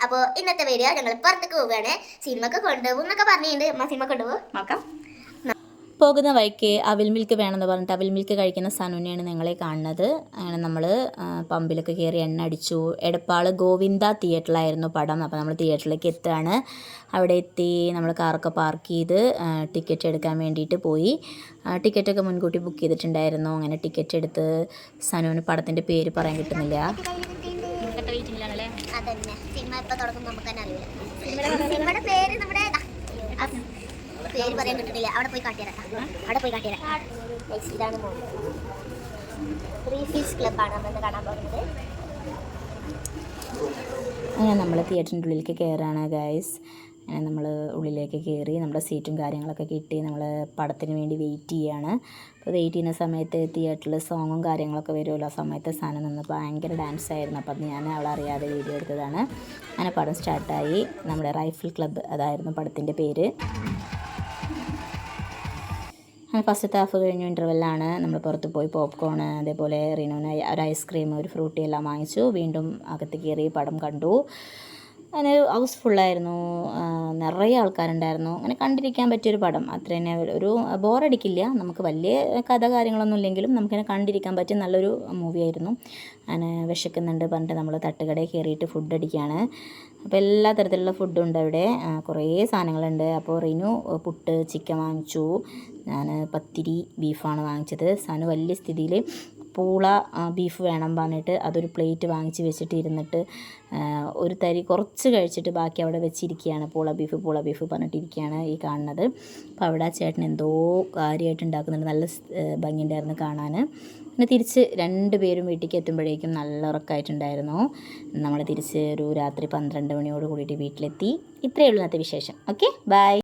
അപ്പോൾ ഇന്നത്തെ വീഡിയോ ഞങ്ങൾ പുറത്തേക്ക് പോവുകയാണ്. സിനിമക്ക് കൊണ്ടുപോകും എന്നൊക്കെ പറഞ്ഞിട്ടുണ്ട്. അമ്മ സിനിമ കൊണ്ടുപോകും നോക്കാം. പോകുന്ന വഴിക്ക് അവിൽ മിൽക്ക് വേണമെന്ന് പറഞ്ഞിട്ട് അവിൽ മിൽക്ക് കഴിക്കുന്ന സനുവിനെയാണ് നിങ്ങളെ കാണുന്നത്. അങ്ങനെ നമ്മൾ പമ്പിലൊക്കെ കയറി എണ്ണ അടിച്ചു. എടപ്പാൾ ഗോവിന്ദ തിയേറ്ററിലായിരുന്നു പടം. അപ്പോൾ നമ്മൾ തിയേറ്ററിലേക്ക് എത്തുകയാണ്. അവിടെ എത്തി നമ്മൾ കാറൊക്കെ പാർക്ക് ചെയ്ത് ടിക്കറ്റ് എടുക്കാൻ വേണ്ടിയിട്ട് പോയി. ടിക്കറ്റൊക്കെ മുൻകൂട്ടി ബുക്ക് ചെയ്തിട്ടുണ്ടായിരുന്നു. അങ്ങനെ ടിക്കറ്റ് എടുത്ത് സനുവിന് പടത്തിൻ്റെ പേര് പറയാൻ കിട്ടുന്നില്ല. പേര് പറയാൻ കിട്ടുന്നില്ല. അവിടെ പോയി കാട്ടിത്തരാം. ഇതാണ് മൂവി. ത്രീ ഫീസ് ക്ലബ്ബാണ് നമ്മൾ കാണാൻ പോകുന്നത്. അങ്ങനെ നമ്മൾ തിയേറ്ററിൻ്റെ ഉള്ളിലേക്ക് കയറുകയാണ് ഗൈസ്. അങ്ങനെ നമ്മൾ ഉള്ളിലേക്ക് കയറി നമ്മുടെ സീറ്റും കാര്യങ്ങളൊക്കെ കിട്ടി. നമ്മൾ പടത്തിന് വേണ്ടി വെയിറ്റ് ചെയ്യുകയാണ്. അപ്പോൾ വെയിറ്റ് ചെയ്യുന്ന സമയത്ത് തിയേറ്ററിൽ സോങ്ങും കാര്യങ്ങളൊക്കെ വരുമല്ലോ. ആ സമയത്ത് സാധനം നിന്ന് ഭയങ്കര ഡാൻസ് ആയിരുന്നു. അപ്പം ഞാൻ അവളറിയാതെ വീഡിയോ എടുത്തതാണ്. അങ്ങനെ പടം സ്റ്റാർട്ടായി. നമ്മുടെ റൈഫിൾ ക്ലബ്ബ് അതായിരുന്നു പടത്തിൻ്റെ പേര്. ഫസ്റ്റത്തെ ഹാഫ് കഴിഞ്ഞു. ഇൻ്റർവെല്ലാണ്. നമ്മൾ പുറത്ത് പോയി പോപ്കോൺ, അതേപോലെ റീനുവിന് ഒരു ഐസ്ക്രീം, ഒരു ഫ്രൂട്ടി എല്ലാം വാങ്ങിച്ചു. വീണ്ടും അകത്ത് കയറി പടം കണ്ടു. അങ്ങനെ ഹൗസ് ഫുള്ളായിരുന്നു. നിറയെ ആൾക്കാരുണ്ടായിരുന്നു. അങ്ങനെ കണ്ടിരിക്കാൻ പറ്റിയൊരു പടം. അത്ര തന്നെ ഒരു ബോറടിക്കില്ല. നമുക്ക് വലിയ കഥ കാര്യങ്ങളൊന്നും ഇല്ലെങ്കിലും നമുക്കിങ്ങനെ കണ്ടിരിക്കാൻ പറ്റിയ നല്ലൊരു മൂവിയായിരുന്നു. അങ്ങനെ വിശക്കുന്നുണ്ട് പറഞ്ഞിട്ട് നമ്മൾ തട്ടുകടയിൽ കയറിയിട്ട് ഫുഡ് അടിക്കുകയാണ്. അപ്പോൾ എല്ലാ തരത്തിലുള്ള ഫുഡും ഉണ്ട് അവിടെ. കുറേ സാധനങ്ങളുണ്ട്. അപ്പോൾ റീനു പുട്ട് ചിക്കൻ വാങ്ങിച്ചു. ഞാൻ പത്തിരി ബീഫാണ് വാങ്ങിച്ചത്. സനു വലിയ സ്ഥിതിയിൽ പൂള ബീഫ് വേണം പറഞ്ഞിട്ട് അതൊരു പ്ലേറ്റ് വാങ്ങിച്ച് വെച്ചിട്ട് ഇരുന്നിട്ട് ഒരു തരി കുറച്ച് കഴിച്ചിട്ട് ബാക്കി അവിടെ വെച്ചിരിക്കുകയാണ്. പൂള ബീഫ് പറഞ്ഞിട്ടിരിക്കുകയാണ് ഈ കാണുന്നത്. അപ്പോൾ അവിടെ ആ ചേട്ടൻ എന്തോ കാര്യമായിട്ട് ഉണ്ടാക്കുന്നുണ്ട്. നല്ല ഭംഗിയുണ്ടായിരുന്നു കാണാൻ. പിന്നെ തിരിച്ച് 2 പേരും വീട്ടിലേക്ക് എത്തുമ്പോഴേക്കും നല്ല ഉറക്കമായിട്ടുണ്ടായിരുന്നു. നമ്മൾ തിരിച്ച് ഒരു രാത്രി 12 മണിയോട് കൂടിയിട്ട് വീട്ടിലെത്തി. ഇത്രയേ ഉള്ളൂ ഇന്നത്തെ വിശേഷം. Okay, by.